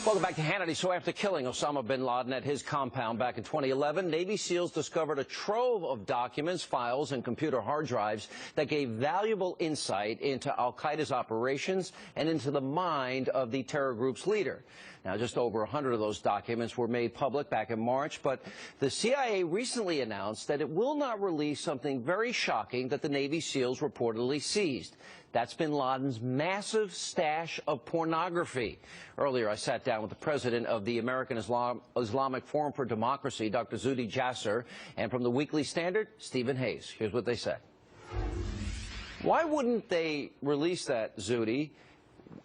Welcome back to Hannity. So after killing Usama Bin Laden at his compound back in 2011, Navy SEALs discovered a trove of documents, files, and computer hard drives that gave valuable insight into al-Qaeda's operations and into the mind of the terror group's leader. Now, just over 100 of those documents were made public back in March, but the CIA recently announced that it will not release something very shocking that the Navy SEALs reportedly seized. That's Bin Laden's massive stash of pornography. Earlier, I sat down with the president of the American Islamic Forum for Democracy, Dr. Jasser, and from the Weekly Standard, Stephen Hayes. Here's what they said. Why wouldn't they release that, Zudi?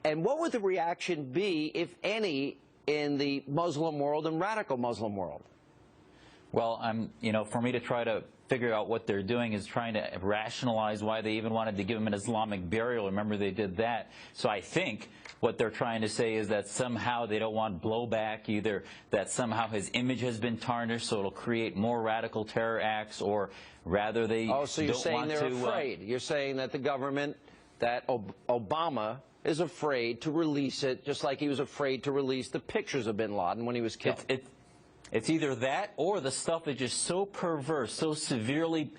And what would the reaction be, if any, in the Muslim world and radical Muslim world? Well, for me to try to figure out what they're doing is trying to rationalize why they even wanted to give him an Islamic burial. Remember, they did that. So I think what they're trying to say is that somehow they don't want blowback, either that somehow his image has been tarnished, so it'll create more radical terror acts, or rather they Oh, so you're saying they're afraid. You're saying that the government, that Obama is afraid to release it, just like he was afraid to release the pictures of Bin Laden when he was killed. It's either that or the stuff is just so perverse, so severely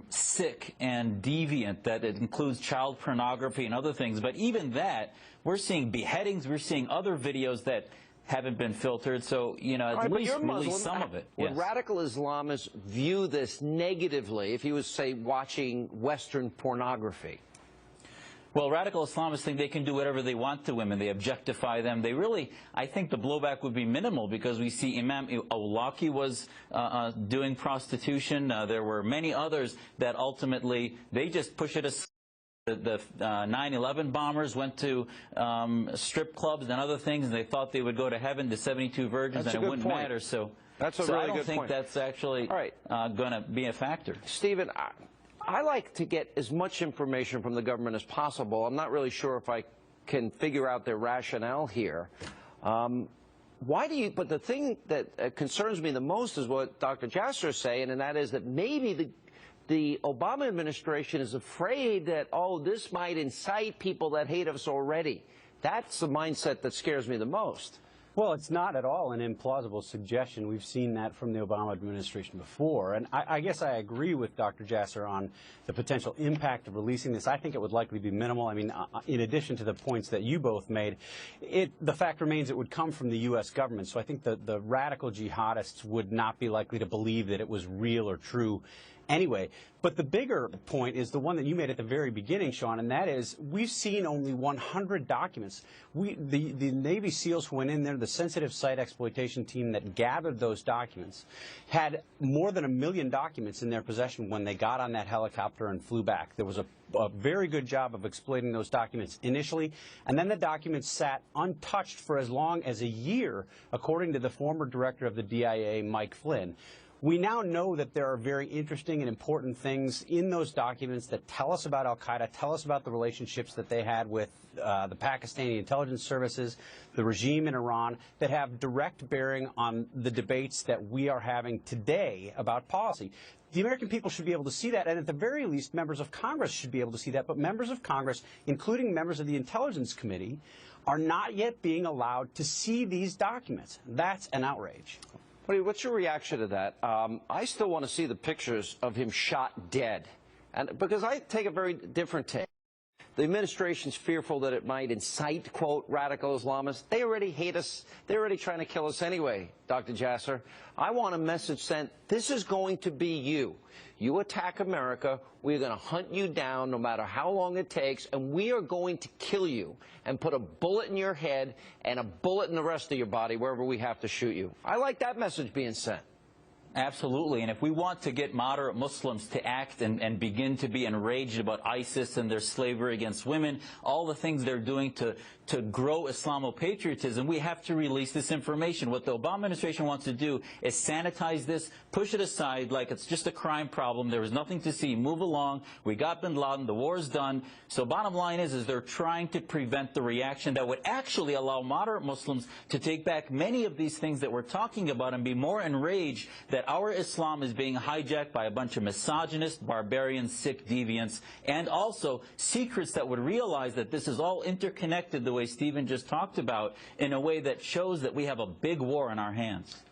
sick and deviant that it includes child pornography and other things. But even that, we're seeing beheadings, we're seeing other videos that haven't been filtered. So, at least release some of it. Would radical Islamists view this negatively if he was, say, watching Western pornography? Well, radical Islamists think they can do whatever they want to women. They objectify them. They really, I think the blowback would be minimal, because we see Imam al-Awlaki was doing prostitution. There were many others that ultimately, they just push it aside. The 9/11 bombers went to strip clubs and other things, and they thought they would go to heaven, to 72 virgins, and it wouldn't matter. So that's a really good point. I don't think that's actually going to be a factor. Stephen, I like to get as much information from the government as possible. I'm not really sure if I can figure out their rationale here. But the thing that concerns me the most is what Dr. Jasser is saying, and that is that maybe the Obama administration is afraid that, oh, this might incite people that hate us already. That's the mindset that scares me the most. Well, it's not at all an implausible suggestion. We've seen that from the Obama administration before. And I guess I agree with Dr. Jasser on the potential impact of releasing this. I think it would likely be minimal. I mean, in addition to the points that you both made, the fact remains it would come from the U.S. government. So I think the radical jihadists would not be likely to believe that it was real or true anyway. But the bigger point is the one that you made at the very beginning, Sean, and that is we've seen only 100 documents. The Navy SEALs who went in there, the sensitive site exploitation team that gathered those documents, had more than 1 million documents in their possession when they got on that helicopter and flew back. There was a very good job of exploiting those documents initially, and then the documents sat untouched for as long as a year, according to the former director of the DIA, Mike Flynn. We now know that there are very interesting and important things in those documents that tell us about al-Qaeda, tell us about the relationships that they had with the Pakistani intelligence services, the regime in Iran, that have direct bearing on the debates that we are having today about policy. The American people should be able to see that, and at the very least, members of Congress should be able to see that. But members of Congress, including members of the Intelligence Committee, are not yet being allowed to see these documents. That's an outrage. What's your reaction to that? I still want to see the pictures of him shot dead, and because I take a very different take. The administration's fearful that it might incite, quote, radical Islamists. They already hate us. They're already trying to kill us anyway, Dr. Jasser. I want a message sent. This is going to be you. You attack America, we're going to hunt you down no matter how long it takes, and we are going to kill you and put a bullet in your head and a bullet in the rest of your body wherever we have to shoot you. I like that message being sent. Absolutely. And if we want to get moderate Muslims to act and begin to be enraged about ISIS and their slavery against women, all the things they're doing to grow Islamo-patriotism, we have to release this information. What the Obama administration wants to do is sanitize this, push it aside like it's just a crime problem. There was nothing to see. Move along. We got Bin Laden. The war's done. So bottom line is they're trying to prevent the reaction that would actually allow moderate Muslims to take back many of these things that we're talking about and be more enraged that that our Islam is being hijacked by a bunch of misogynist, barbarian, sick deviants, and also secrets that would realize that this is all interconnected the way Stephen just talked about, in a way that shows that we have a big war in our hands.